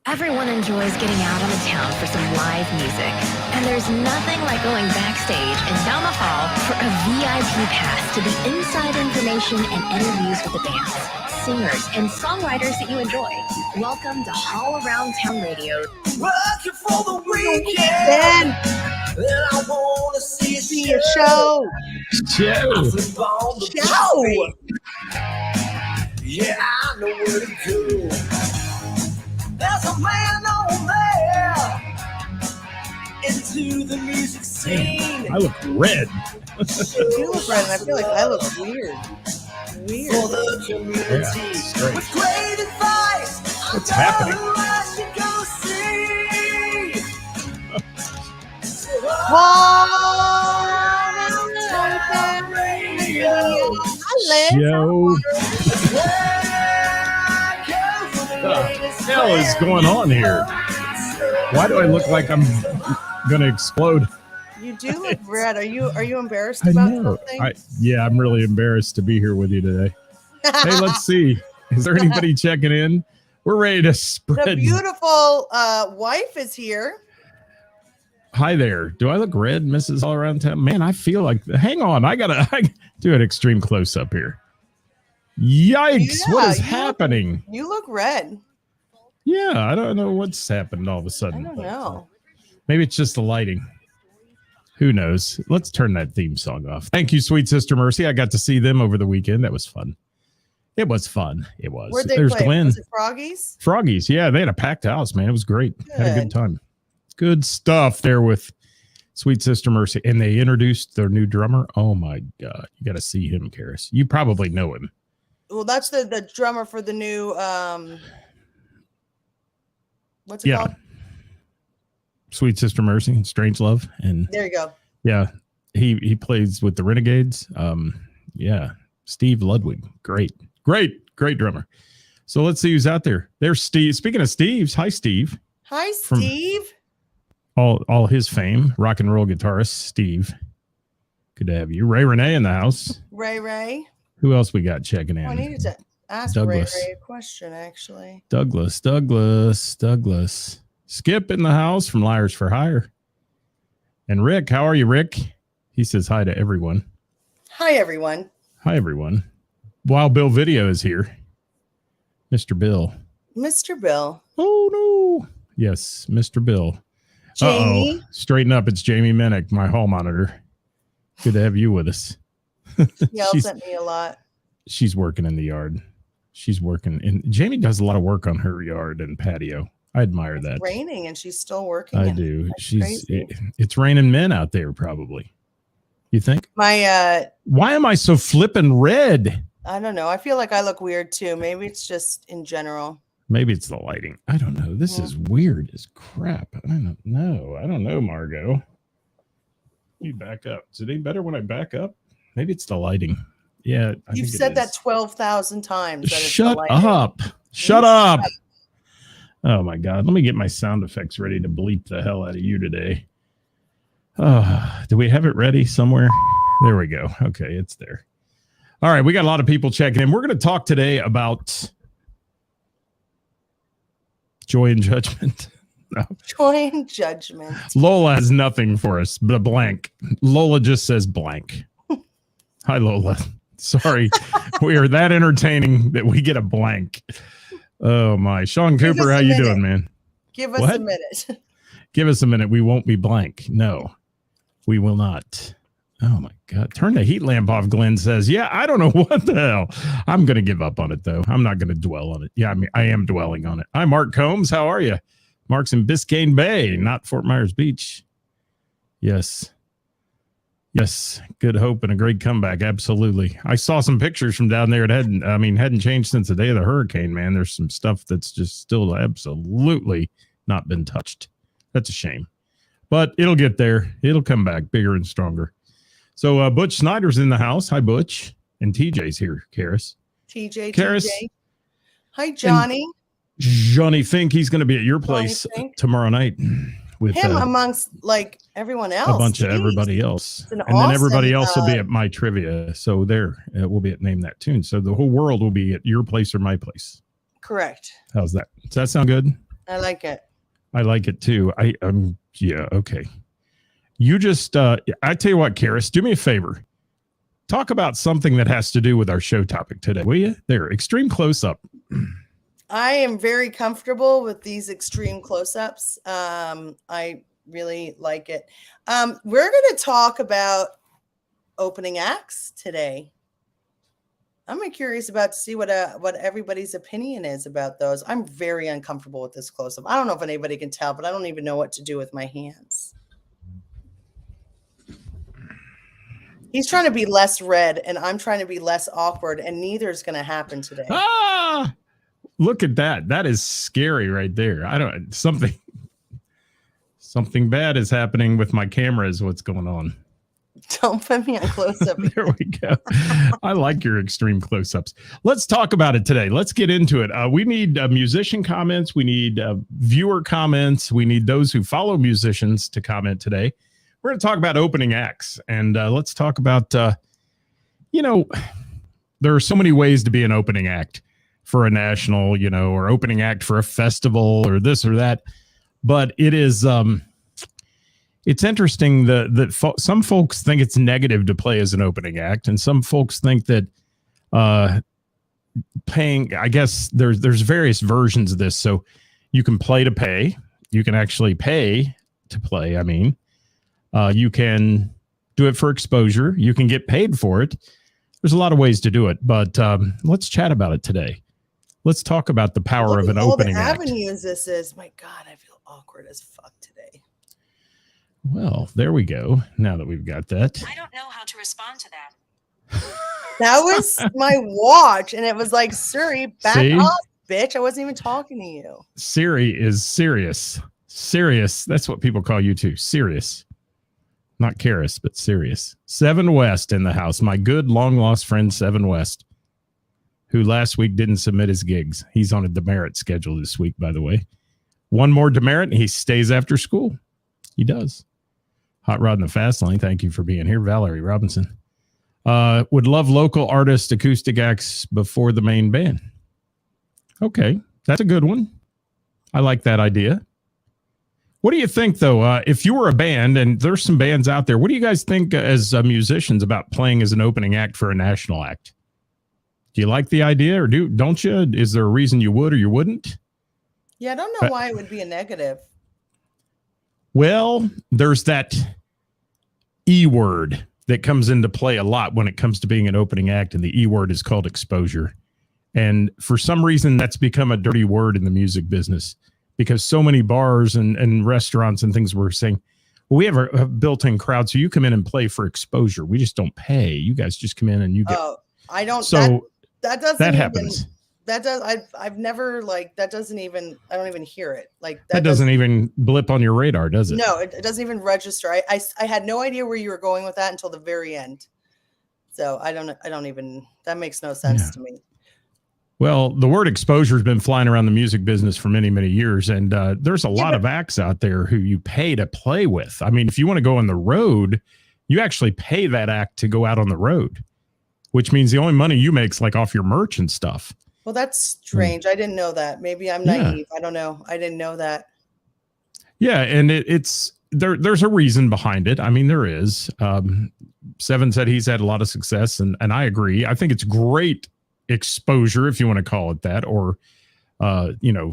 Everyone enjoys getting out on the town for some live music. And there's nothing like going backstage and down the hall for a VIP pass to the inside information and interviews with the bands, singers, and songwriters that you enjoy. Welcome to All Around Town Radio. Working for the weekend. And I want to see a show. Yeah, I know where to go. There's a man on there into the music scene. I look red. You look red, and I feel like I look weird. For the community. Yeah, with great advice. What's happening? Who I should go see. Joe. What the hell is going on here? Why do I look like I'm gonna explode? You do look red. Are you embarrassed about something? Yeah, I'm really embarrassed to be here with you today. Hey, let's see. Is there anybody checking in? We're ready to spread. The beautiful wife is here. Hi there. Do I look red, Mrs. All Around Town? Man, I feel like. Hang on. I do an extreme close up here. Yikes! Yeah, what is happening? You look red. Yeah, I don't know what's happened all of a sudden. I don't know. Maybe it's just the lighting. Who knows? Let's turn that theme song off. Thank you, Sweet Sister Mercy. I got to see them over the weekend. That was fun. It was fun. It was. Where'd they There's play? Glenn. Was it Froggies? Froggies. Yeah, they had a packed house, man. It was great. Good. Had a good time. Good stuff there with Sweet Sister Mercy. And they introduced their new drummer. Oh, my God. You got to see him, Karis. You probably know him. Well, that's the drummer for the new what's it called? Sweet Sister Mercy and Strange Love. And there you go. Yeah, he plays with the Renegades. Yeah, Steve Ludwig. Great drummer. So let's see who's out there. There's Steve. Speaking of Steve's, hi Steve. Hi Steve. All his fame, rock and roll guitarist Steve. Good to have you. Ray Renee in the house. Ray. Who else we got checking in? I needed to ask Douglas. Ray a question, actually. Douglas. Skip in the house from Liars for Hire. And Rick, how are you, Rick? He says hi to everyone. Hi, everyone. Hi, everyone. Wild Bill Video is here. Mr. Bill. Mr. Bill. Oh, no. Yes, Mr. Bill. Jamie. Straighten up. It's Jamie Minnick, my hall monitor. Good to have you with us. He yells at me a lot. She's working in the yard. She's working. And Jamie does a lot of work on her yard and patio. I admire that. It's raining and she's still working. I do. It's raining men out there, probably. You think? Why am I so flippin' red? I don't know. I feel like I look weird too. Maybe it's just in general. Maybe it's the lighting. I don't know. This is weird as crap. I don't know, Margot. Let me back up. Is it any better when I back up? Maybe it's the lighting. Yeah. You've said that 12,000 times. Shut up. Shut up. Oh, my God. Let me get my sound effects ready to bleep the hell out of you today. Do we have it ready somewhere? There we go. Okay, it's there. All right, we got a lot of people checking in. We're going to talk today about joy and judgment. No. Joy and judgment. Lola has nothing for us but a blank. Lola just says blank. Hi, Lola. Sorry. We are that entertaining that we get a blank. Oh, my. Sean Cooper, how you doing, man? Give us a minute. Give us a minute. We won't be blank. No, we will not. Oh, my God. Turn the heat lamp off, Glenn says. Yeah, I don't know what the hell. I'm going to give up on it, though. I'm not going to dwell on it. Yeah, I mean, I am dwelling on it. Hi, Mark Combs. How are you? Mark's in Biscayne Bay, not Fort Myers Beach. Yes. Yes. Good hope and a great comeback. Absolutely. I saw some pictures from down there. It hadn't changed since the day of the hurricane, man. There's some stuff that's just still absolutely not been touched. That's a shame. But it'll get there. It'll come back bigger and stronger. So Butch Snyder's in the house. Hi, Butch. And TJ's here, Karis. TJ. Hi, Johnny. Johnny Fink. He's going to be at your place tomorrow night. With him amongst like everyone else. A bunch of everybody else. And then everybody else will be at my trivia. So we'll be at Name That Tune. So the whole world will be at your place or my place. Correct. How's that? Does that sound good? I like it. I like it too. Yeah, okay. You just I tell you what, Karis, do me a favor. Talk about something that has to do with our show topic today, will you? There, extreme close-up. I am very comfortable with these extreme close-ups. I really like it. We're going to talk about opening acts today. I'm curious about to see what everybody's opinion is about those. I'm very uncomfortable with this close-up. I don't know if anybody can tell, but I don't even know what to do with my hands. He's trying to be less red, and I'm trying to be less awkward, and neither is going to happen today. Ah! Look at that. That is scary right there. Something bad is happening with my camera is what's going on. Don't put me on close-up. There we go. I like your extreme close-ups. Let's talk about it today. Let's get into it. We need musician comments. We need viewer comments. We need those who follow musicians to comment today. We're going to talk about opening acts, and let's talk about, there are so many ways to be an opening act for a national, or opening act for a festival or this or that. But it is, it's interesting that some folks think it's negative to play as an opening act, and some folks think that paying, I guess there's various versions of this. So you can play to pay. You can actually pay to play. I mean, you can do it for exposure. You can get paid for it. There's a lot of ways to do it, but let's chat about it today. Let's talk about the power of an opening act. All the avenues this is. My God, I feel awkward as fuck today. Well, there we go. Now that we've got that. I don't know how to respond to that. That was my watch, and it was like, Siri, back See? off, bitch. I wasn't even talking to you. Siri is serious. Serious. That's what people call you too. Serious. Not Karis, but serious. Seven West in the house. My good long-lost friend, Seven West, who last week didn't submit his gigs. He's on a demerit schedule this week, by the way. One more demerit, and he stays after school. He does. Hot Rod in the Fast Lane, thank you for being here. Valerie Robinson. Would love local artist acoustic acts before the main band. Okay, that's a good one. I like that idea. What do you think, though, if you were a band, and there's some bands out there, what do you guys think as musicians about playing as an opening act for a national act? Do you like the idea, or don't you? Is there a reason you would or you wouldn't? Yeah, I don't know why it would be a negative. Well, there's that E word that comes into play a lot when it comes to being an opening act, and the E word is called exposure. And for some reason, that's become a dirty word in the music business, because so many bars and restaurants and things were saying, well, we have a built-in crowd, so you come in and play for exposure. We just don't pay. You guys just come in and you get. Oh, I don't. So that doesn't. That even, happens. That does. I've never that doesn't even. I don't even hear it. That doesn't even blip on your radar, does it? No, it doesn't even register. I had no idea where you were going with that until the very end. So I don't even. That makes no sense to me. Well, the word exposure has been flying around the music business for many, many years. And there's a lot of acts out there who you pay to play with. I mean, if you want to go on the road, you actually pay that act to go out on the road, which means the only money you make is like off your merch and stuff. Well, that's strange. I didn't know that. Maybe I'm naive. I don't know. I didn't know that. Yeah. And there's a reason behind it. I mean, there is. Seven said he's had a lot of success, and I agree. I think it's great exposure, if you want to call it that, or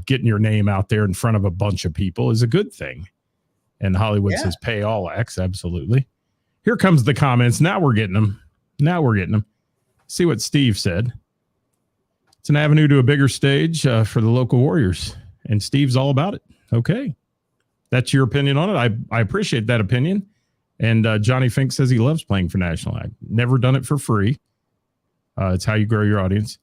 getting your name out there in front of a bunch of people is a good thing. And Hollywood says pay all acts. Absolutely. Here comes the comments. Now we're getting them. See what Steve said. It's an avenue to a bigger stage for the local Warriors, and Steve's all about it. Okay, that's your opinion on it. I appreciate that opinion. And Johnny Fink says he loves playing for national act. Never done it for free. It's how you grow your audience.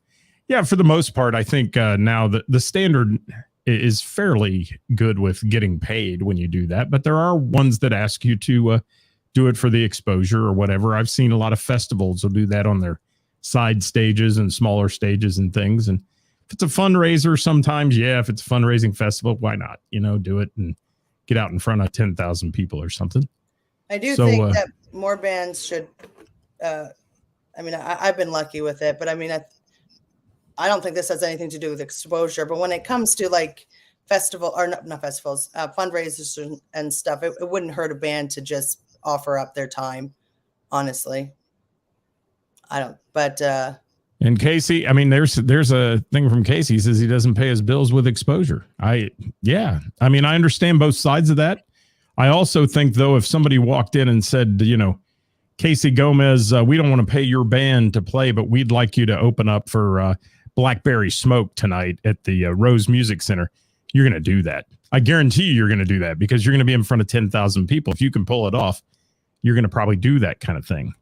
Yeah, for the most part, I think now the standard is fairly good with getting paid when you do that. But there are ones that ask you to do it for the exposure or whatever. I've seen a lot of festivals will do that on their side stages and smaller stages and things. And if it's a fundraiser, sometimes, if it's a fundraising festival, why not? Do it and get out in front of 10,000 people or something. I do think that more bands should. I mean, I've been lucky with it, but I mean, I don't think this has anything to do with exposure. But when it comes to like festival or not festivals, fundraisers and stuff, it wouldn't hurt a band to just offer up their time. Honestly, I don't. But and Casey, I mean, there's a thing from Casey. He says he doesn't pay his bills with exposure. I mean, I understand both sides of that. I also think, though, if somebody walked in and said, Casey Gomez, we don't want to pay your band to play, but we'd like you to open up for Blackberry Smoke tonight at the Rose Music Center, you're going to do that. I guarantee you're going to do that because you're going to be in front of 10,000 people. If you can pull it off, you're going to probably do that kind of thing.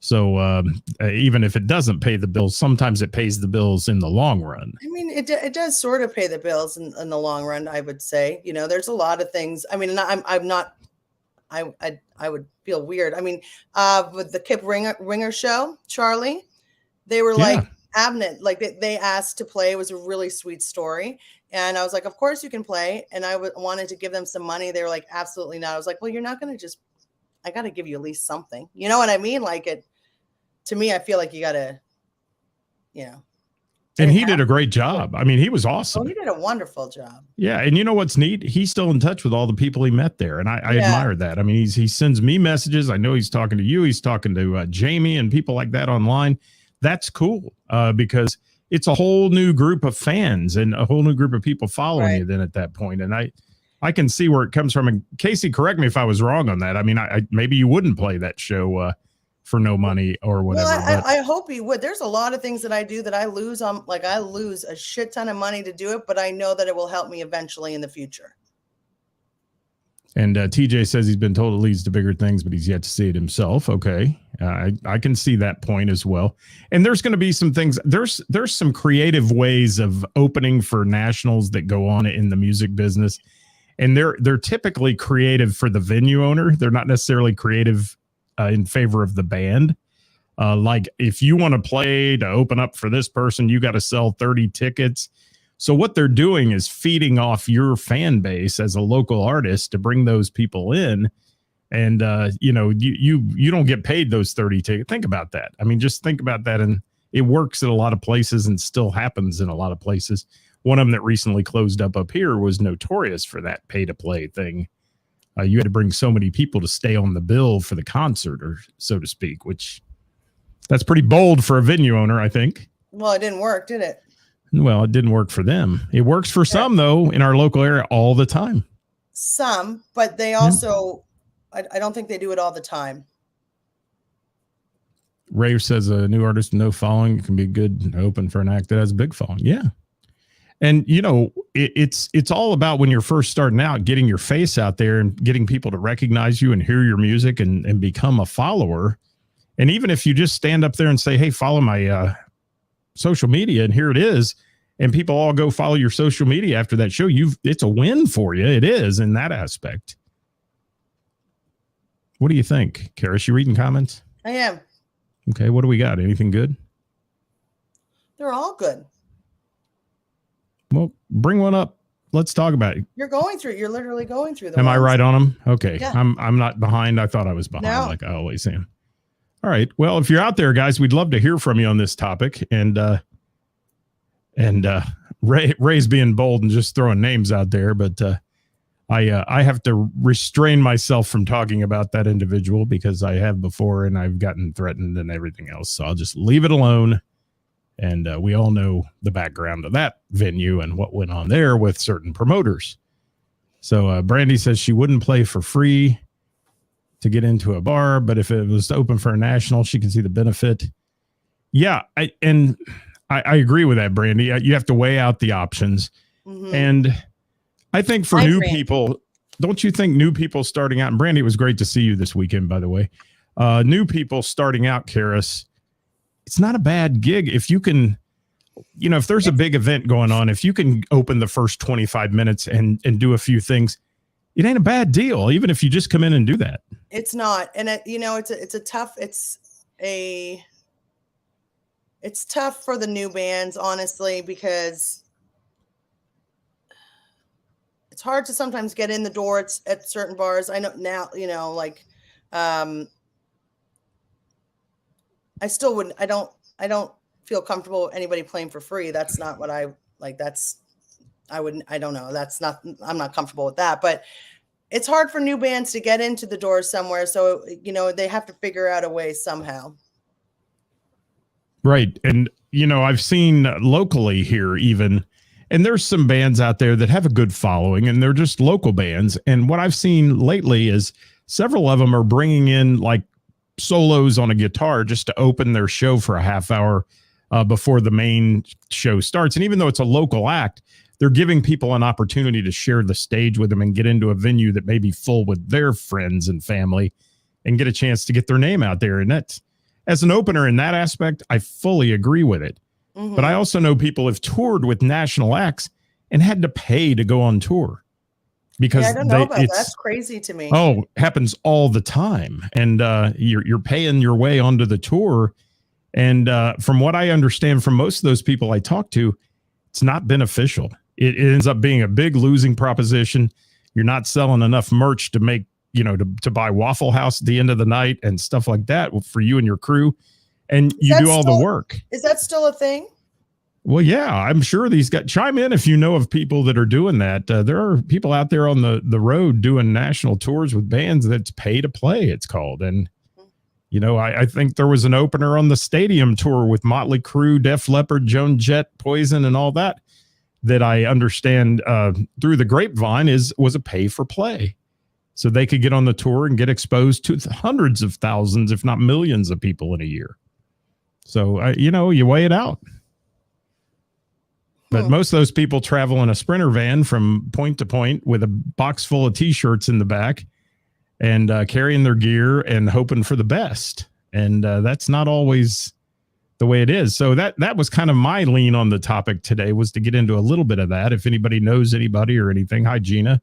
So even if it doesn't pay the bills, sometimes it pays the bills in the long run. I mean, it does sort of pay the bills in the long run, I would say. There's a lot of things. I mean, I'm not. I would feel weird. I mean, with the Kip Ringer show, Charlie, they were like adamant, like they asked to play. It was a really sweet story, and I was like, of course you can play. And I wanted to give them some money. They were like, absolutely not. I was like, well, you're not going to just. I got to give you at least something. You know what I mean? Like it. To me, I feel like you got to, And he did a great job. I mean, he was awesome. Oh, he did a wonderful job. Yeah. And you know what's neat? He's still in touch with all the people he met there. And I admire that. I mean, he sends me messages. I know he's talking to you. He's talking to Jamie and people like that online. That's cool because it's a whole new group of fans and a whole new group of people following you then at that point. And I can see where it comes from. And Casey, correct me if I was wrong on that. I mean, I maybe you wouldn't play that show for no money or whatever. Well, I hope he would. There's a lot of things that I do that I lose on. Like I lose a shit ton of money to do it, but I know that it will help me eventually in the future. And TJ says he's been told it leads to bigger things, but he's yet to see it himself. Okay. I can see that point as well. And there's going to be some things. There's some creative ways of opening for nationals that go on in the music business. And they're typically creative for the venue owner. They're not necessarily creative in favor of the band. Like if you want to play to open up for this person, you got to sell 30 tickets. So what they're doing is feeding off your fan base as a local artist to bring those people in. And, you don't get paid those 30 tickets. Think about that. I mean, just think about that. And it works at a lot of places and still happens in a lot of places. One of them that recently closed up here was notorious for that pay to play thing. You had to bring so many people to stay on the bill for the concert, or so to speak, which that's pretty bold for a venue owner, I think. Well, it didn't work, did it? Well, it didn't work for them. It works for some, though, in our local area all the time. Some, but they also, I don't think they do it all the time. Ray says a new artist, no following, can be good open for an act that has a big following. Yeah. And, it's all about when you're first starting out, getting your face out there and getting people to recognize you and hear your music and become a follower. And even if you just stand up there and say, hey, follow my social media, and here it is, and people all go follow your social media after that show, it's a win for you. It is in that aspect. What do you think, Karis? You reading comments? I am. Okay. What do we got? Anything good? They're all good. Well, bring one up. Let's talk about it. You're literally going through them. Am I right on them? Okay. Yeah. I'm not behind. I thought I was behind, like I always am. All right. Well, if you're out there, guys, we'd love to hear from you on this topic. And Ray's being bold and just throwing names out there, but I have to restrain myself from talking about that individual because I have before and I've gotten threatened and everything else. So I'll just leave it alone. And we all know the background of that venue and what went on there with certain promoters. So Brandy says she wouldn't play for free to get into a bar, but if it was open for a national, she can see the benefit. Yeah, I agree with that, Brandy. You have to weigh out the options. Mm-hmm. And I think for new people, don't you think new people starting out, and Brandy, it was great to see you this weekend, by the way. New people starting out, Karis, it's not a bad gig. If you can, if there's a big event going on, if you can open the first 25 minutes and do a few things, it ain't a bad deal, even if you just come in and do that. It's not. And it's tough for the new bands, honestly, because it's hard to sometimes get in the door at certain bars. I know now, I still wouldn't, I don't feel comfortable with anybody playing for free. That's not what I like. I don't know. I'm not comfortable with that, but it's hard for new bands to get into the door somewhere. So, they have to figure out a way somehow. Right. And, I've seen locally here even, and there's some bands out there that have a good following and they're just local bands. And what I've seen lately is several of them are bringing in like solos on a guitar just to open their show for a half hour before the main show starts. And even though it's a local act, they're giving people an opportunity to share the stage with them and get into a venue that may be full with their friends and family and get a chance to get their name out there. And that's, as an opener in that aspect, I fully agree with it. Mm-hmm. But I also know people have toured with national acts and had to pay to go on tour because I don't know about that. That's crazy to me. Oh, happens all the time. And you're paying your way onto the tour. And from what I understand from most of those people I talk to, it's not beneficial. It ends up being a big losing proposition. You're not selling enough merch to make, to buy Waffle House at the end of the night and stuff like that for you and your crew. And you do all the work. Is that still a thing? Well, yeah, I'm sure these guys chime in if you know of people that are doing that. There are people out there on the road doing national tours with bands that's pay to play, it's called. And, I think there was an opener on the stadium tour with Motley Crue, Def Leppard, Joan Jett, Poison, and all that I understand through the grapevine was a pay for play. So they could get on the tour and get exposed to hundreds of thousands, if not millions of people in a year. So, you weigh it out. But most of those people travel in a Sprinter van from point to point with a box full of T-shirts in the back and carrying their gear and hoping for the best. And that's not always the way it is. So that was kind of my lean on the topic today, was to get into a little bit of that. If anybody knows anybody or anything. Hi, Gina.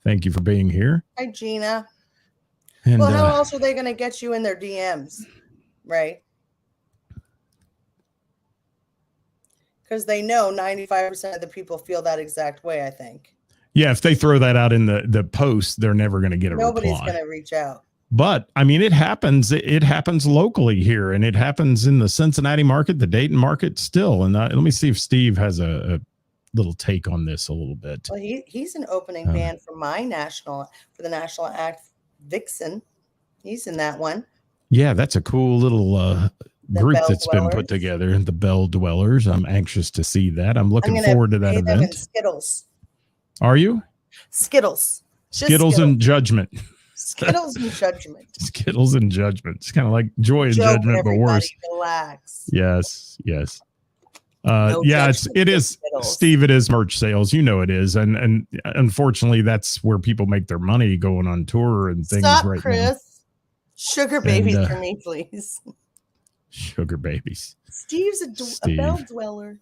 Thank you for being here. Hi, Gina. And, well, how else are they going to get you in their DMs? Right. Because they know 95% of the people feel that exact way, I think. Yeah, if they throw that out in the post, they're never going to get a reply. Nobody's going to reach out. But, I mean, it happens. It happens locally here, and it happens in the Cincinnati market, the Dayton market still. And let me see if Steve has a little take on this a little bit. Well, he's an opening band for the national act, Vixen. He's in that one. Yeah, that's a cool little group that's been put together, the Bell Dwellers. I'm anxious to see that. I'm looking forward to that event. Skittles. Are you? Skittles. Skittles and Judgment. Skittles and Judgment. Skittles and Judgment. It's kind of like Joy and Judgment, but worse. Relax. Yes. It is, Steve, it is merch sales. You know it is. And unfortunately, that's where people make their money, going on tour and things. Stop, right Chris. now. Sugar babies for me, please. Sugar babies. Steve's a Bell Dweller.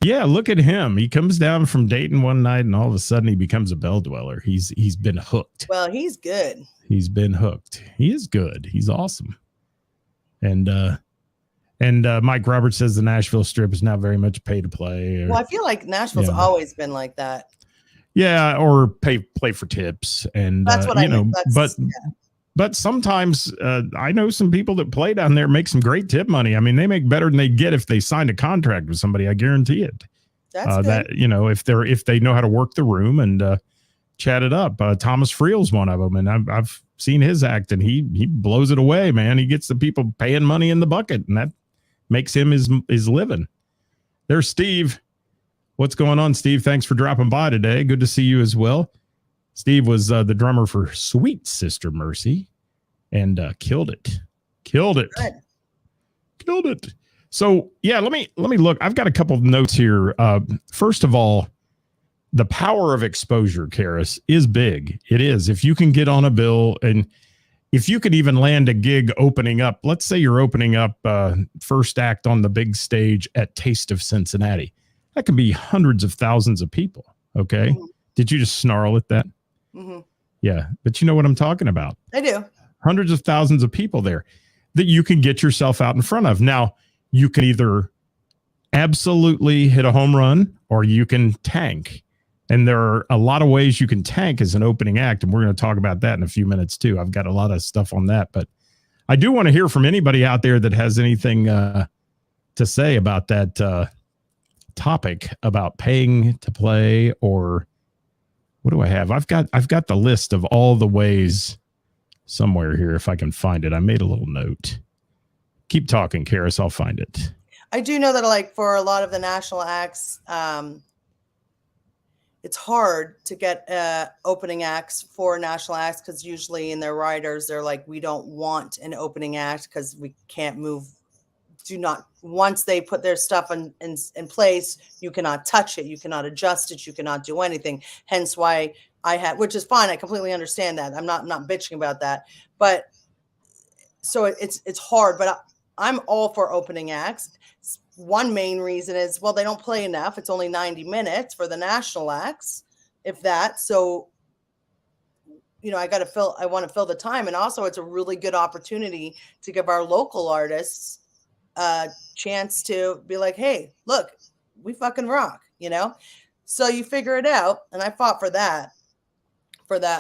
Yeah, look at him. He comes down from Dayton one night and all of a sudden he becomes a Bell Dweller. He's been hooked. Well, he's good. He's been hooked. He is good. He's awesome. And Mike Roberts says the Nashville Strip is now very much pay to play. Well, I feel like Nashville's always been like that. Yeah, or play for tips. And that's what I know. But sometimes I know some people that play down there make some great tip money. I mean, they make better than they get if they signed a contract with somebody. I guarantee it. That's good. That, if they know how to work the room and chat it up. Thomas Friel's one of them, and I've seen his act, and he blows it away, man. He gets the people paying money in the bucket, and that makes him his living. There's Steve. What's going on, Steve? Thanks for dropping by today. Good to see you as well. Steve was the drummer for Sweet Sister Mercy and killed it. Good. Killed it. So, yeah, let me look. I've got a couple of notes here. First of all, the power of exposure, Karis, is big. It is. If you can get on a bill and if you could even land a gig opening up, let's say you're opening up first act on the big stage at Taste of Cincinnati. That can be hundreds of thousands of people. Okay. Mm-hmm. Did you just snarl at that? Mm-hmm. Yeah, but you know what I'm talking about. I do. Hundreds of thousands of people there that you can get yourself out in front of. Now, you can either absolutely hit a home run or you can tank. And there are a lot of ways you can tank as an opening act. And we're going to talk about that in a few minutes, too. I've got a lot of stuff on that. But I do want to hear from anybody out there that has anything to say about that topic about paying to play, or what do I have? I've got the list of all the ways somewhere here if I can find it. I made a little note. Keep talking, Karis. I'll find it. I do know that, like, for a lot of the national acts, it's hard to get opening acts for national acts, because usually in their riders, they're like, we don't want an opening act because we can't move. Once they put their stuff in place, you cannot touch it. You cannot adjust it. You cannot do anything. Hence why which is fine. I completely understand that. I'm not bitching about that. But so it's hard, but I'm all for opening acts. One main reason is, well, they don't play enough. It's only 90 minutes for the national acts, if that. So, I want to fill the time. And also it's a really good opportunity to give our local artists a chance to be like, hey, look, we fucking rock, So you figure it out. And I fought for that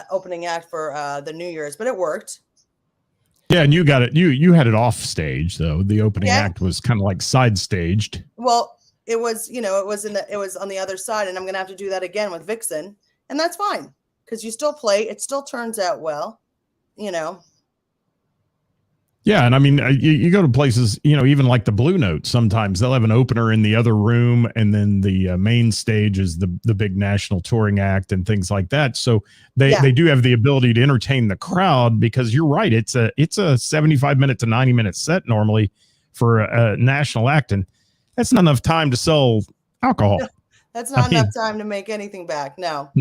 opening act for the New Year's, but it worked. Yeah, and you got it. You had it off stage though. The opening act was kind of like side staged. Well, it was, it was on the other side, and I'm gonna have to do that again with Vixen, and that's fine because you still play. It still turns out well, Yeah, and I mean, you go to places, even like the Blue Note. Sometimes they'll have an opener in the other room, and then the main stage is the big national touring act and things like that. So they do have the ability to entertain the crowd, because you're right. It's a 75-minute to 90-minute set normally for a national act, and that's not enough time to sell alcohol. That's not enough time to make anything back. No,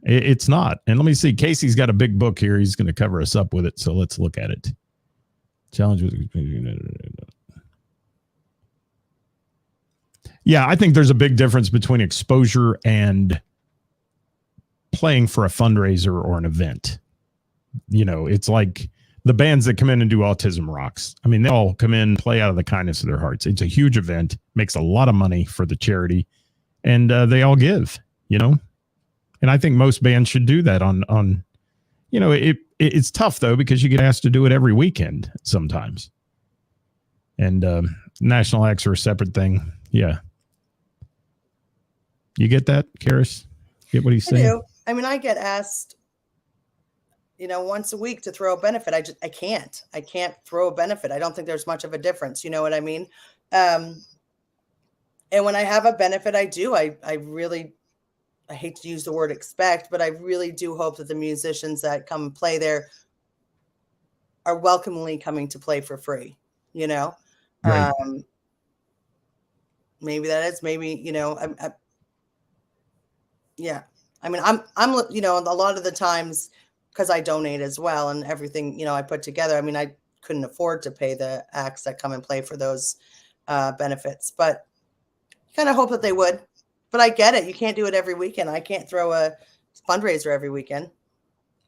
it's not. And let me see. Casey's got a big book here. He's going to cover us up with it. So let's look at it. Challenge with. Yeah, I think there's a big difference between exposure and playing for a fundraiser or an event. It's like the bands that come in and do Autism Rocks. I mean, they all come in, play out of the kindness of their hearts. It's a huge event, makes a lot of money for the charity, and they all give, And I think most bands should do that on it's tough though, because you get asked to do it every weekend sometimes. And national acts are a separate thing. Yeah. You get that, Karis? Get what he's saying? I do. I mean, I get asked, once a week to throw a benefit. I can't throw a benefit. I don't think there's much of a difference. You know what I mean? And when I have a benefit, I do. I hate to use the word expect, but I really do hope that the musicians that come and play there are welcomingly coming to play for free, Right. Maybe that is, yeah. I mean, I'm, a lot of the times, because I donate as well and everything, I put together. I mean, I couldn't afford to pay the acts that come and play for those benefits, but kind of hope that they would. But I get it. You can't do it every weekend. I can't throw a fundraiser every weekend.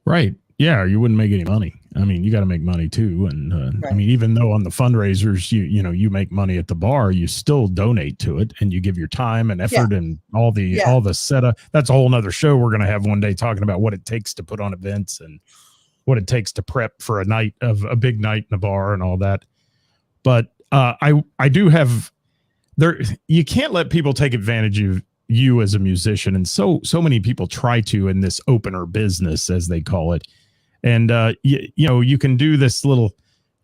Right. Yeah. Or you wouldn't make any money. I mean, you got to make money too. And right. I mean, even though on the fundraisers, you make money at the bar, you still donate to it, and you give your time and effort and all the setup. That's a whole nother show we're going to have one day, talking about what it takes to put on events and what it takes to prep for a big night in a bar and all that. But I do have there. You can't let people take advantage of you as a musician, and so many people try to in this opener business, as they call it. And you can do this little,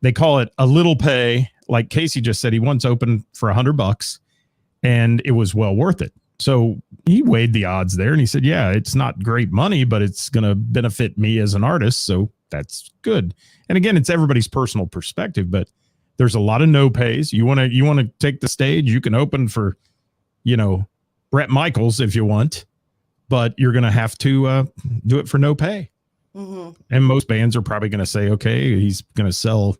they call it a little pay. Like Casey just said, he once opened for $100 and it was well worth it. So he weighed the odds there, and he said, yeah, it's not great money, but it's going to benefit me as an artist, so that's good. And again, it's everybody's personal perspective, but there's a lot of no pays. You want to take the stage, you can open for Bret Michaels if you want, but you're going to have to do it for no pay. Mm-hmm. And most bands are probably going to say, okay, he's going to sell,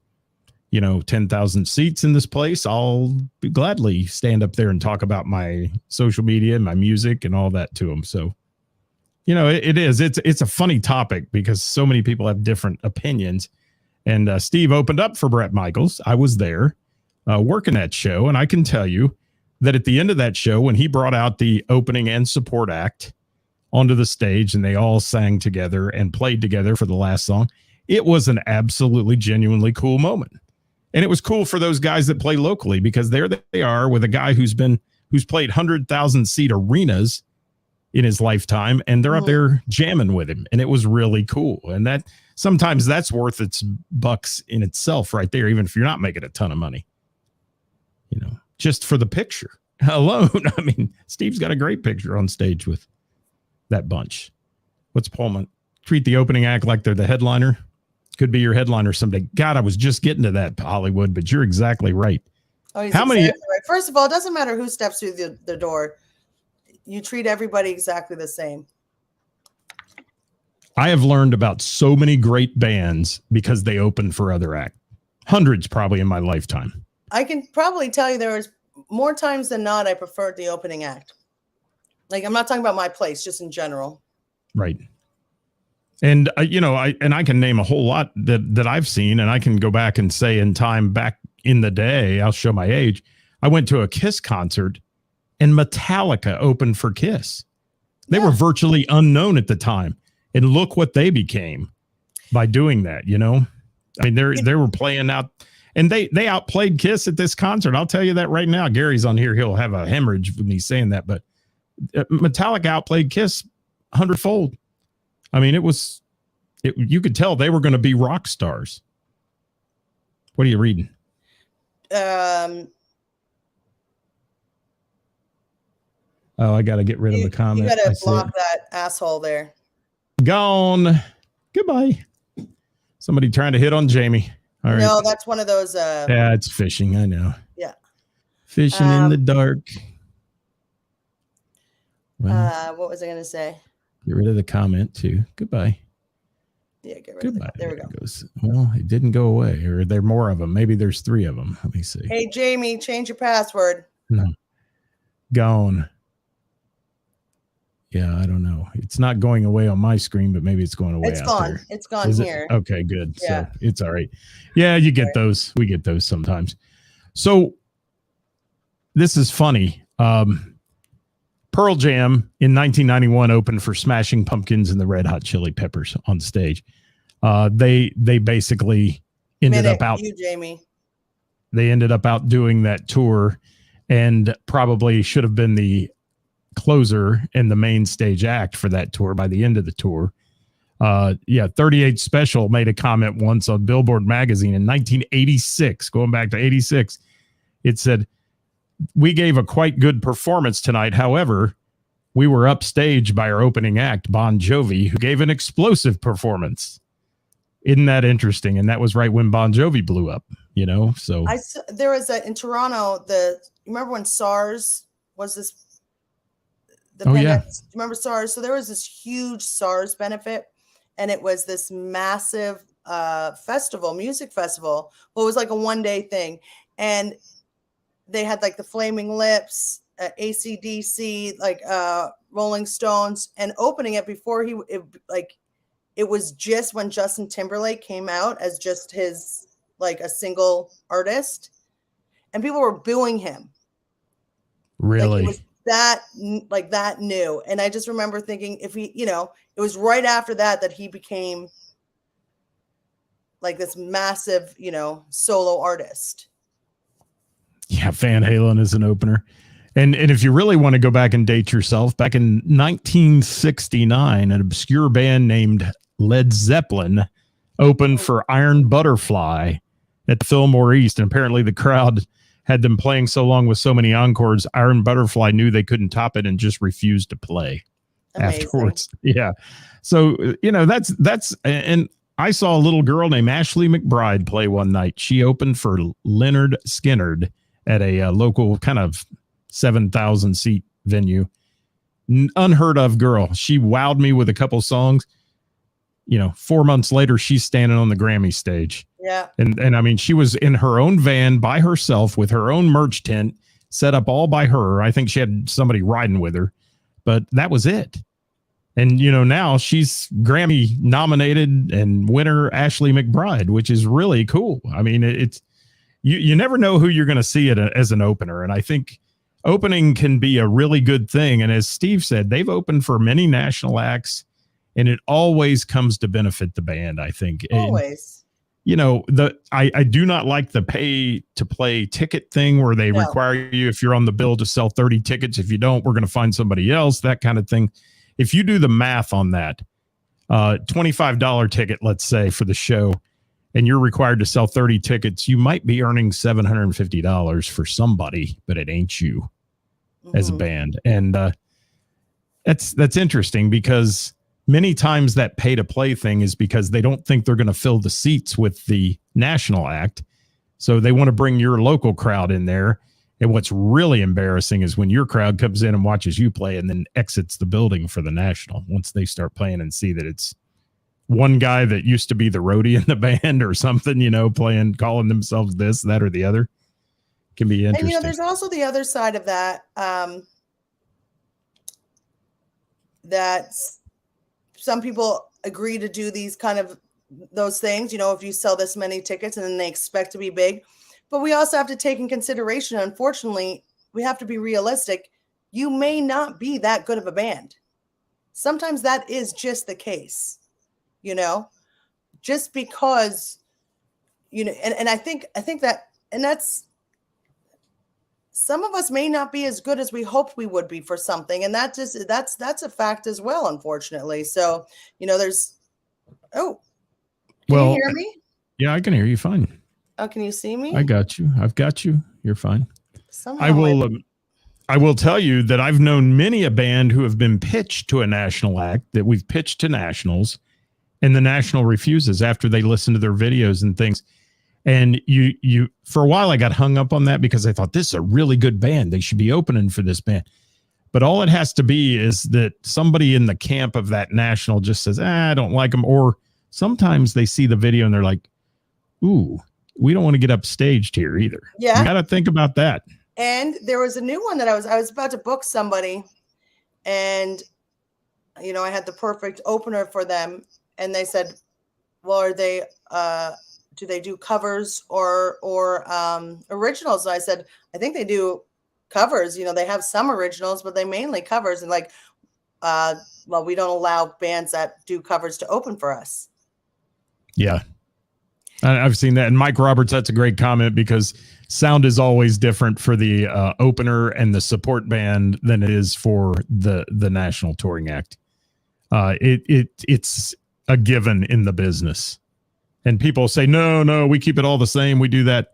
10,000 seats in this place. I'll gladly stand up there and talk about my social media and my music and all that to him. So, it's a funny topic because so many people have different opinions. And Steve opened up for Bret Michaels. I was there working that show, and I can tell you that at the end of that show, when he brought out the opening and support act onto the stage and they all sang together and played together for the last song, it was an absolutely genuinely cool moment. And it was cool for those guys that play locally, because there they are with a guy who's been who's played 100,000 seat arenas in his lifetime, and they're up there jamming with him, and it was really cool. And that sometimes that's worth its bucks in itself right there, even if you're not making a ton of money, you know, just for the picture alone. I mean, Steve's got a great picture on stage with that bunch. What's Pullman? Treat the opening act like they're the headliner. Could be your headliner someday. God, I was just getting to that, Hollywood, but you're exactly right. Oh, he's How many? right. First of all, it doesn't matter who steps through the door. You treat everybody exactly the same. I have learned about so many great bands because they open for other acts. Hundreds probably in my lifetime. I can probably tell you there was more times than not I preferred the opening act. Like, I'm not talking about my place, just in general. Right. And you know, I can name a whole lot that I've seen, and I can go back and say in time back in the day, I'll show my age. I went to a Kiss concert and Metallica opened for Kiss. They were virtually unknown at the time. And look what they became by doing that, you know? I mean, they were playing out, and they outplayed Kiss at this concert. I'll tell you that right now. Gary's on here. He'll have a hemorrhage with me saying that, but Metallica outplayed Kiss 100-fold. I mean, you could tell they were going to be rock stars. What are you reading? Oh, I got to get rid of the comment. You got to block that asshole there. Gone. Goodbye. Somebody trying to hit on Jamie. All right. No, that's one of those. Yeah, it's fishing. I know. Yeah. Fishing in the dark. Well, what was I going to say? Get rid of the comment too. Goodbye. Yeah, get rid of it. There we go. Well, it didn't go away. Or are there more of them? Maybe there's 3 of them. Let me see. Hey, Jamie, change your password. No. Gone. Yeah, I don't know. It's not going away on my screen, but maybe it's going away. It's gone. There. It's gone here. Okay, good. Yeah. So it's all right. Yeah, you get those. We get those sometimes. So this is funny. Pearl Jam in 1991 opened for Smashing Pumpkins and the Red Hot Chili Peppers on stage. They basically ended up out. Jamie. They ended up out doing that tour, and probably should have been the closer and the main stage act for that tour by the end of the tour. 38 Special made a comment once on Billboard magazine in 1986, going back to 86. It said, "We gave a quite good performance tonight. However, we were upstaged by our opening act, Bon Jovi, who gave an explosive performance." Isn't that interesting? And that was right when Bon Jovi blew up, you know? So there was in Toronto, you remember when SARS was this? Yeah. Remember SARS? So there was this huge SARS benefit, and it was this massive music festival. Well, it was like a one-day thing. And they had like the Flaming Lips, AC/DC, like Rolling Stones, and opening it before it was just when Justin Timberlake came out as just his, like, a single artist, and people were booing him. Really? Like, it was that new. And I just remember thinking, if he, it was right after that he became like this massive, solo artist. Yeah, Van Halen is an opener. And if you really want to go back and date yourself, back in 1969, an obscure band named Led Zeppelin opened for Iron Butterfly at the Fillmore East. And apparently the crowd had them playing so long with so many encores, Iron Butterfly knew they couldn't top it and just refused to play afterwards. Yeah. So, that's, and I saw a little girl named Ashley McBride play one night. She opened for Leonard Skinner at a local kind of 7,000 seat venue. Unheard of girl. She wowed me with a couple songs. 4 months later, she's standing on the Grammy stage. Yeah. And I mean, she was in her own van by herself with her own merch tent set up all by her. I think she had somebody riding with her, but that was it. And, now she's Grammy nominated and winner Ashley McBride, which is really cool. I mean, it's, you never know who you're going to see it as an opener. And I think opening can be a really good thing. And as Steve said, they've opened for many national acts, and it always comes to benefit the band, I think. Always. I do not like the pay to play ticket thing where they require you, if you're on the bill, to sell 30 tickets. If you don't, we're going to find somebody else, that kind of thing. If you do the math on that, $25 ticket, let's say, for the show, and you're required to sell 30 tickets, you might be earning $750 for somebody, but it ain't you as a band. And that's interesting, because many times that pay to play thing is because they don't think they're going to fill the seats with the national act. So they want to bring your local crowd in there. And what's really embarrassing is when your crowd comes in and watches you play and then exits the building for the national, once they start playing and see that it's one guy that used to be the roadie in the band or something, playing, calling themselves this, that, or the other. Can be interesting. And, there's also the other side of that, that some people agree to do these kind of those things, if you sell this many tickets and then they expect to be big. But we also have to take in consideration, unfortunately, we have to be realistic. You may not be that good of a band. Sometimes that is just the case, just because, and I think that, and that's, some of us may not be as good as we hoped we would be for something. And that's a fact as well, unfortunately. So, there's, can you hear me? Yeah, I can hear you fine. Oh, can you see me? I got you. I've got you. You're fine. Somehow I will tell you that I've known many a band who have been pitched to a national act, that we've pitched to nationals, and the national refuses after they listen to their videos and things. And you for a while I got hung up on that because I thought, this is a really good band. They should be opening for this band. But all it has to be is that somebody in the camp of that national just says, I don't like them. Or sometimes they see the video and they're like, ooh, we don't want to get upstaged here either. Yeah. You got to think about that. And there was a new one that I was about to book somebody, and, I had the perfect opener for them. And they said, well, are they, do they do covers or originals? And I said, I think they do covers. They have some originals, but they mainly covers. And well, we don't allow bands that do covers to open for us. Yeah. I've seen that. And Mike Roberts, that's a great comment, because sound is always different for the opener and the support band than it is for the national touring act. It's a given in the business. And people say, no, we keep it all the same. We do that.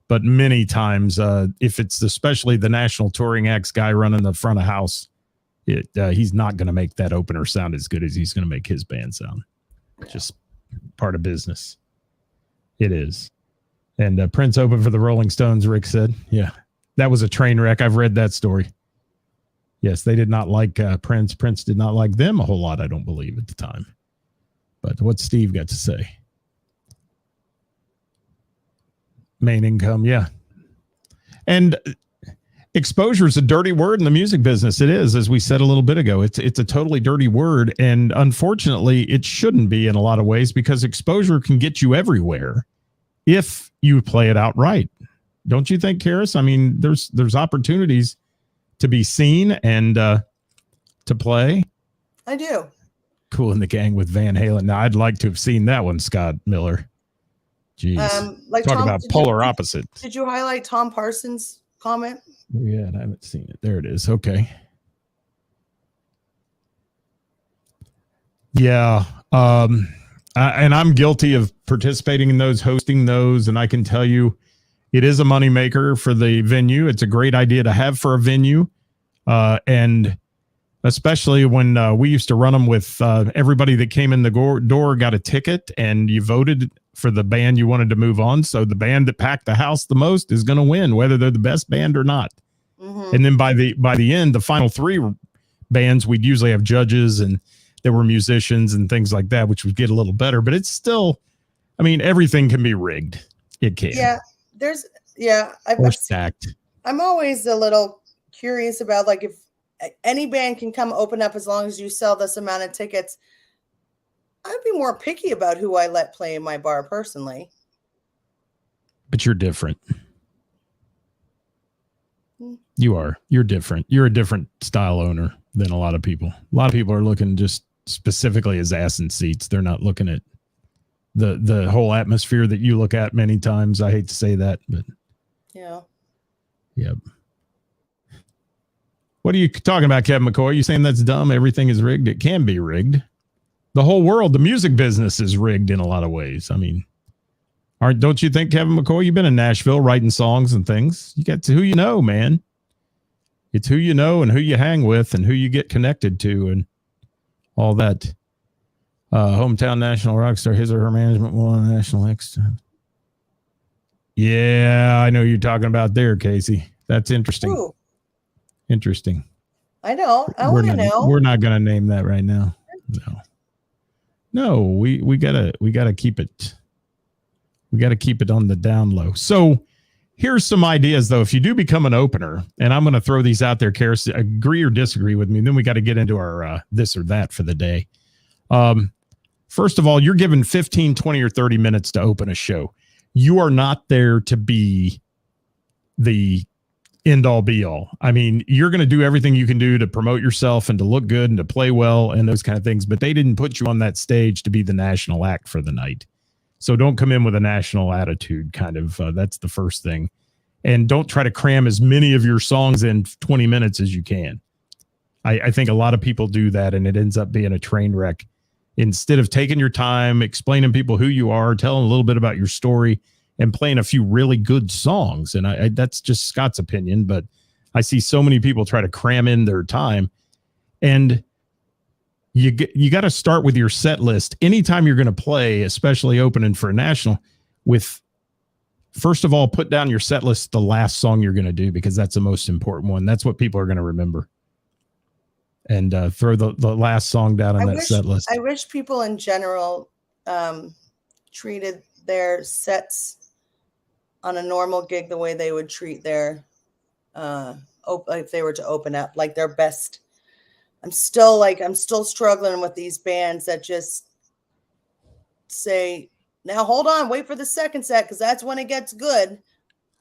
But many times, if it's especially the national touring acts guy running the front of house, he's not going to make that opener sound as good as he's going to make his band sound. Yeah. Just part of business. It is. And Prince opened for the Rolling Stones, Rick said. Yeah, that was a train wreck. I've read that story. Yes, they did not like Prince. Prince did not like them a whole lot, I don't believe, at the time. But what's Steve got to say? Main income, yeah. And exposure is a dirty word in the music business. It is, as we said a little bit ago. It's a totally dirty word, and unfortunately, it shouldn't be in a lot of ways, because exposure can get you everywhere if you play it out right. Don't you think, Karis? I mean, there's opportunities to be seen and to play. I do. Cool in the Gang with Van Halen. Now, I'd like to have seen that one, Scott Miller. Jeez. Talk about polar opposite. Did you highlight Tom Parsons' comment? Yeah, I haven't seen it. There it is. Okay. Yeah. And I'm guilty of participating in those, hosting those. And I can tell you, it is a moneymaker for the venue. It's a great idea to have for a venue. And especially when we used to run them with everybody that came in the door got a ticket, and you voted for the band you wanted to move on. So the band that packed the house the most is going to win, whether they're the best band or not. Mm-hmm. And then by the end, the final three bands, we'd usually have judges, and there were musicians and things like that, which would get a little better. But it's still, I mean, everything can be rigged. It can. Yeah, or stacked. I'm always a little curious about, if any band can come open up as long as you sell this amount of tickets. I'd be more picky about who I let play in my bar personally. But you're different. You are. You're different. You're a different style owner than a lot of people. A lot of people are looking just specifically as ass and seats. They're not looking at the whole atmosphere that you look at many times. I hate to say that, but Yeah. Yep. What are you talking about, Kevin McCoy? Are you saying that's dumb? Everything is rigged? It can be rigged. The whole world, the music business is rigged in a lot of ways. I mean, don't you think, Kevin McCoy? You've been in Nashville writing songs and things. You get to who you know, man. It's who you know and who you hang with and who you get connected to and all that. Hometown national rock star, his or her management will on national X. Yeah, I know you're talking about there, Casey. That's interesting. Ooh, Interesting. I know. I want to know. We're not going to name that right now. No, we gotta keep it. We got to keep it on the down low. So here's some ideas, though. If you do become an opener, and I'm going to throw these out there, Karis, agree or disagree with me, then we got to get into our this or that for the day. First of all, you're given 15, 20, or 30 minutes to open a show. You are not there to be the end all be all. I mean, you're going to do everything you can do to promote yourself and to look good and to play well and those kind of things, but they didn't put you on that stage to be the national act for the night. So don't come in with a national attitude, kind of. That's the first thing. And don't try to cram as many of your songs in 20 minutes as you can. I think a lot of people do that, and it ends up being a train wreck. Instead of taking your time, explaining people who you are, telling a little bit about your story, and playing a few really good songs. And I that's just Scott's opinion, but I see so many people try to cram in their time. And you got to start with your set list anytime you're going to play, especially opening for a national, with, first of all, put down your set list, the last song you're going to do, because that's the most important one. That's what people are going to remember. And throw the last song down on that set list. I wish people in general treated their sets on a normal gig the way they would treat their if they were to open up, like their best. I'm still struggling with these bands that just say, now hold on, wait for the second set, because that's when it gets good.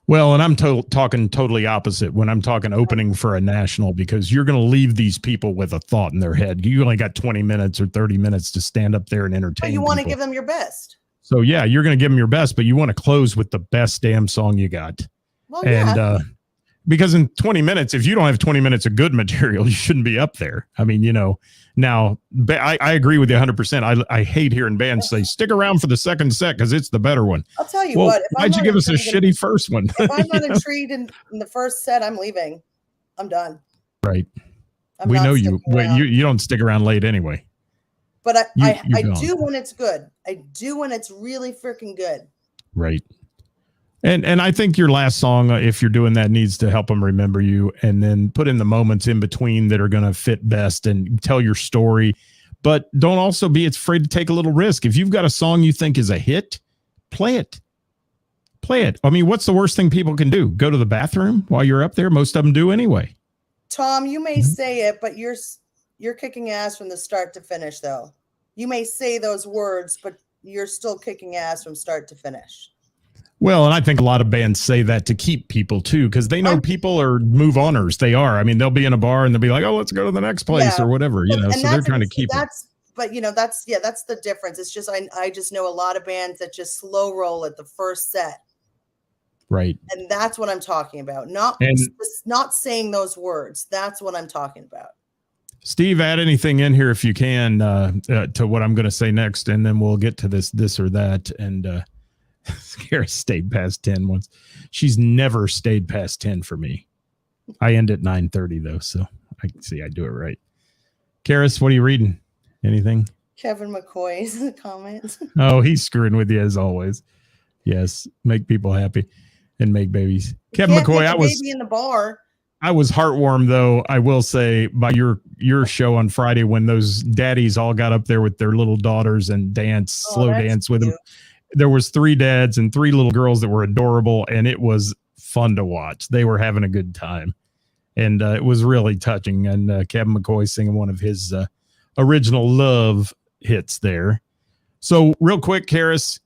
Well, and I'm talking totally opposite when I'm talking opening for a national, because you're going to leave these people with a thought in their head. You only got 20 minutes or 30 minutes to stand up there and entertain. But you want to people. give them your best. So, yeah, you're going to give them your best, but you want to close with the best damn song you got. Well, yeah. Because in 20 minutes, if you don't have 20 minutes of good material, you shouldn't be up there. I mean, now I agree with you 100%. I hate hearing bands say, stick around for the second set because it's the better one. I'll tell you what. Why'd you give us a shitty first one? If I'm not intrigued in the first set, I'm leaving. I'm done. Right. We know you. You don't stick around late anyway. But I do when it's good. I do when it's really freaking good. Right. And I think your last song, if you're doing that, needs to help them remember you, and then put in the moments in between that are going to fit best and tell your story. But don't also be afraid to take a little risk. If you've got a song you think is a hit, play it. Play it. I mean, what's the worst thing people can do? Go to the bathroom while you're up there? Most of them do anyway. Tom, you may say it, but you're kicking ass from the start to finish, though. You may say those words, but you're still kicking ass from start to finish. Well, and I think a lot of bands say that to keep people too, because they know people are move-oners. They are. I mean, they'll be in a bar and they'll be like, "Oh, let's go to the next place," or whatever. So they're trying to keep it. But that's the difference. It's just I just know a lot of bands that just slow roll at the first set, right? And that's what I'm talking about. Not saying those words. That's what I'm talking about. Steve, add anything in here if you can to what I'm going to say next, and then we'll get to this or that. And Karis stayed past 10 once. She's never stayed past 10 for me. I end at 9:30 though, so I can see I do it right. Karis, what are you reading? Anything? Kevin McCoy's comments. Oh, he's screwing with you as always. Yes, make people happy and make babies. Kevin McCoy, I was baby in the bar. I was heartwarmed though, I will say, by your show on Friday when those daddies all got up there with their little daughters and slow dance with them. There was 3 dads and 3 little girls that were adorable, and it was fun to watch. They were having a good time, and it was really touching. And Kevin McCoy singing one of his original love hits there. So real quick, Karis,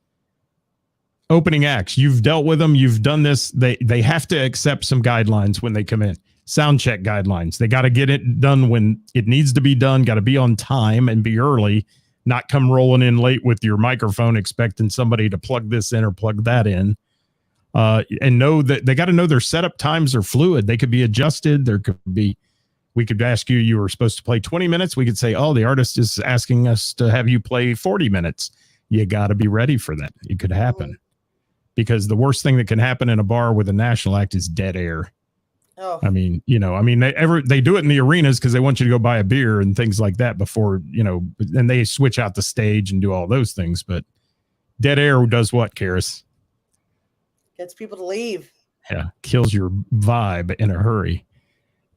opening acts, you've dealt with them. You've done this. They have to accept some guidelines when they come in. Sound check guidelines. They got to get it done when it needs to be done. Got to be on time and be early. not come rolling in late with your microphone expecting somebody to plug this in or plug that in. And know that they got to know their setup times are fluid. They could be adjusted. We could ask you were supposed to play 20 minutes. We could say, oh, the artist is asking us to have you play 40 minutes. You got to be ready for that. It could happen because the worst thing that can happen in a bar with a national act is dead air. Oh, I mean, they do it in the arenas because they want you to go buy a beer and things like that before, and they switch out the stage and do all those things. But dead air does what, Karis? gets people to leave. Yeah, kills your vibe in a hurry.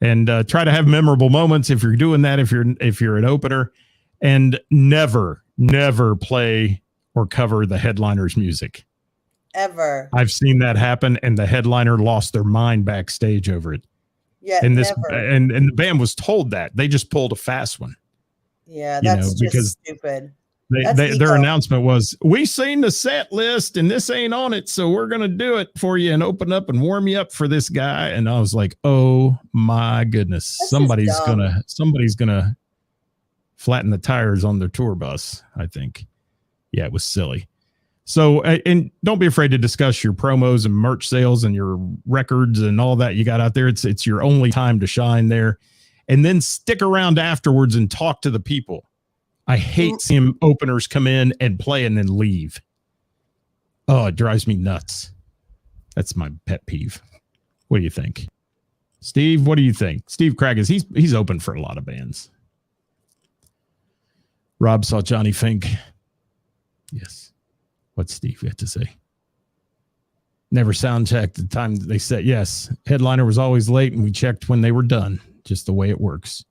And try to have memorable moments if you're doing that. If you're an opener, and never play or cover the headliner's music. Ever. I've seen that happen, and the headliner lost their mind backstage over it. Yeah, and never. and the band was told that. They just pulled a fast one. Yeah, that's just stupid. Their announcement was, we seen the set list and this ain't on it, so we're gonna do it for you and open up and warm you up for this guy. And I was like, oh my goodness, somebody's gonna flatten the tires on their tour bus. I think, yeah, it was silly. So, and don't be afraid to discuss your promos and merch sales and your records and all that you got out there. It's your only time to shine there, and then stick around afterwards and talk to the people. I hate seeing openers come in and play and then leave. Oh, it drives me nuts. That's my pet peeve. What do you think? Steve, what do you think? Steve Cragg he's open for a lot of bands. Rob saw Johnny Fink. Yes. What's Steve got to say? Never sound checked the time they said yes. Headliner was always late and we checked when they were done. Just the way it works.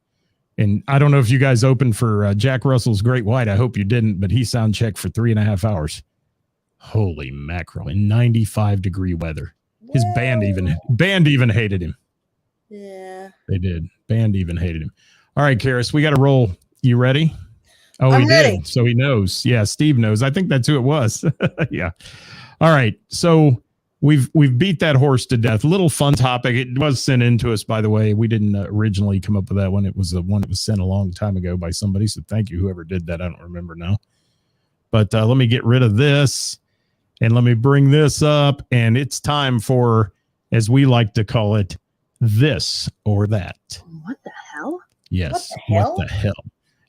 And I don't know if you guys opened for Jack Russell's Great White. I hope you didn't, but he sound checked for 3.5 hours. Holy mackerel! In 95-degree weather. His band even hated him. Yeah, they did. Band even hated him. All right, Karis, we got to roll. You ready? Oh, I'm ready. did. So he knows. Yeah, Steve knows. I think that's who it was. Yeah. All right. So we've beat that horse to death. Little fun topic. It was sent in to us, by the way. We didn't originally come up with that one. It was the one that was sent a long time ago by somebody. So thank you, whoever did that. I don't remember now. But let me get rid of this and let me bring this up. And it's time for, as we like to call it, this or that. What the hell? Yes. What the hell?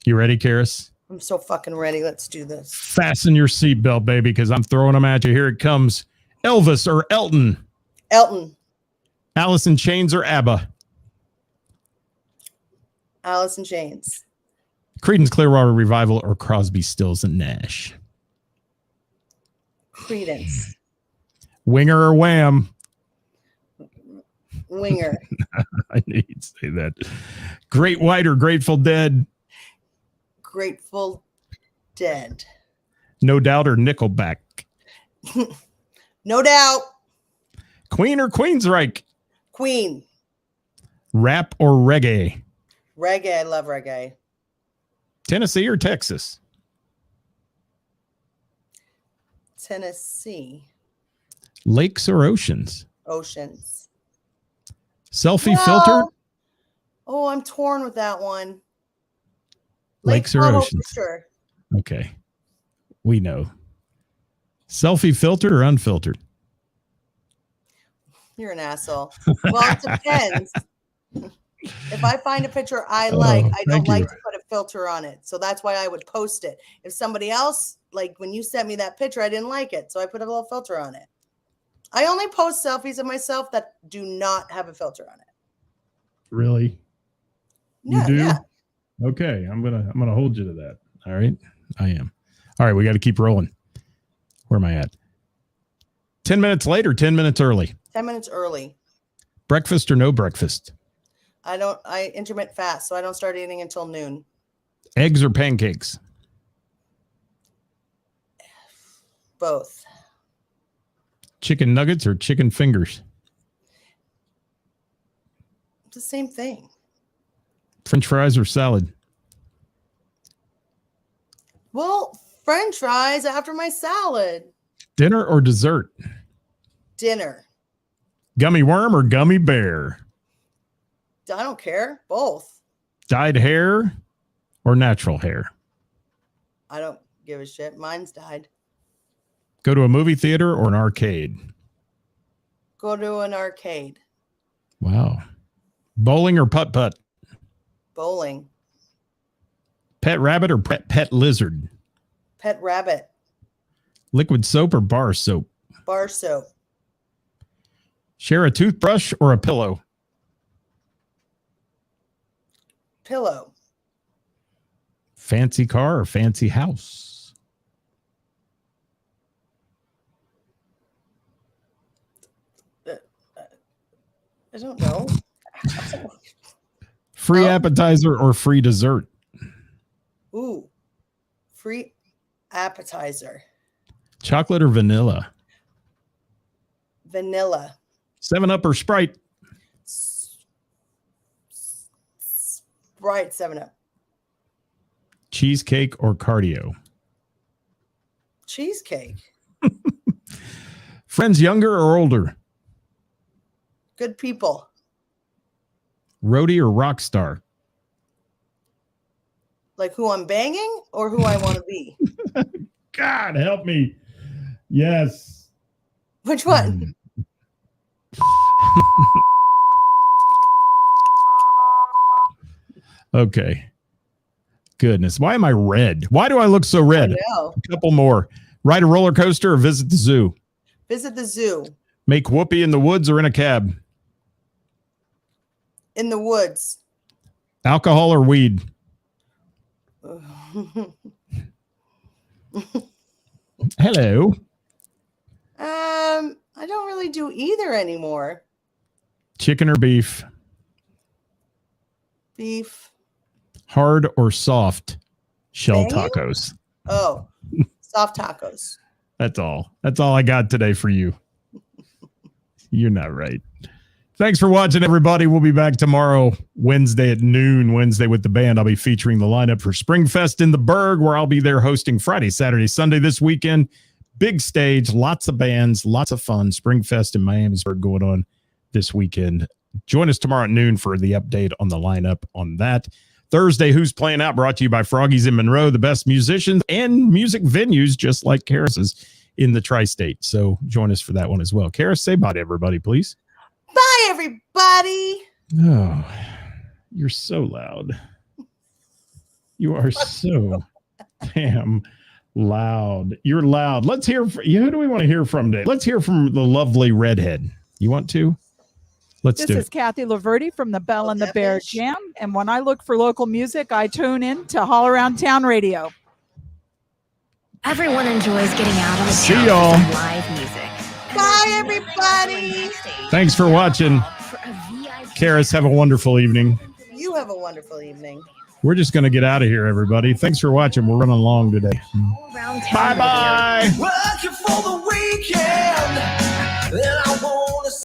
You ready, Karis? I'm so fucking ready. Let's do this. Fasten your seatbelt, baby, because I'm throwing them at you. Here it comes. Elvis or Elton? Elton. Alice in Chains or ABBA? Alice in Chains. Creedence Clearwater Revival or Crosby, Stills and Nash? Creedence. Winger or Wham? Winger. I need to say that. Great White or Grateful Dead? Grateful Dead. No Doubt or Nickelback? No Doubt. Queen or Queensryche? Queen. Rap or reggae? Reggae. I love reggae. Tennessee or Texas? Tennessee. Lakes or oceans? Oceans. Selfie filter? Oh, I'm torn with that one. Lakes or oceans? Sure. Okay. We know. Selfie filtered or unfiltered? You're an asshole. Well, it depends. If I find a picture I like, I don't like to put a filter on it. So that's why I would post it. If somebody else, like when you sent me that picture, I didn't like it. So I put a little filter on it. I only post selfies of myself that do not have a filter on it. Really? Yeah, you do? Yeah. Okay. I'm gonna hold you to that. All right. I am. All right, we got to keep rolling. Where am I at? 10 minutes late or 10 minutes early? 10 minutes early. Breakfast or no breakfast? I intermittent fast, so I don't start eating until noon. Eggs or pancakes? Both. Chicken nuggets or chicken fingers? It's the same thing. French fries or salad? Well, French fries after my salad. Dinner or dessert? Dinner. Gummy worm or gummy bear? I don't care. Both. Dyed hair or natural hair? I don't give a shit. Mine's died. Go to a movie theater or an arcade? Go to an arcade. Wow. Bowling or putt-putt? Bowling. Pet rabbit or pet lizard? Pet rabbit. Liquid soap or bar soap? Bar soap. Share a toothbrush or a pillow? Pillow. Fancy car or fancy house? I don't know. Free Oh. appetizer or free dessert? Ooh. Free appetizer. Chocolate or vanilla? Vanilla. 7-Up or Sprite? Sprite 7-Up. Cheesecake or cardio? Cheesecake. Friends younger or older? Good people. Roadie or rock star? Like who I'm banging or who I want to be? God help me. Yes. Which one? Okay. Goodness. Why am I red? Why do I look so red? No. A couple more. Ride a roller coaster or visit the zoo? Visit the zoo. Make whoopee in the woods or in a cab? In the woods. Alcohol or weed? Hello. I don't really do either anymore. Chicken or beef? Beef. Hard or soft? Shell Banging? tacos. Oh, soft tacos. That's all. That's all I got today for you. You're not right. Thanks for watching, everybody. We'll be back tomorrow, Wednesday at noon. Wednesday with the band. I'll be featuring the lineup for Springfest in the Berg, where I'll be there hosting Friday, Saturday, Sunday this weekend. Big stage, lots of bands, lots of fun. Springfest in Miamisburg going on this weekend. Join us tomorrow at noon for the update on the lineup on that. Thursday, Who's Playing Out, brought to you by Froggies in Monroe, the best musicians and music venues, just like Karis's in the tri-state. So join us for that one as well. Karis, say bye to everybody, please. Bye, everybody. Oh, you're so loud. You are so damn loud. You're loud. Let's hear from you. Who do we want to hear from today? Let's hear from the lovely redhead. You want to? Let's This do is it. Kathy Laverty from the Bell and the that Bear bitch. Jam. And when I look for local music, I tune in to All Around Town Radio. Everyone enjoys getting out on the See town y'all. for some live music. And Bye, there's nothing everybody. like going backstage Thanks for watching. for a VIP Karis, have a wonderful evening. You have a wonderful evening. We're just going to get out of here, everybody. Thanks for watching. We're running long today. all around town. Bye-bye. Working for the weekend.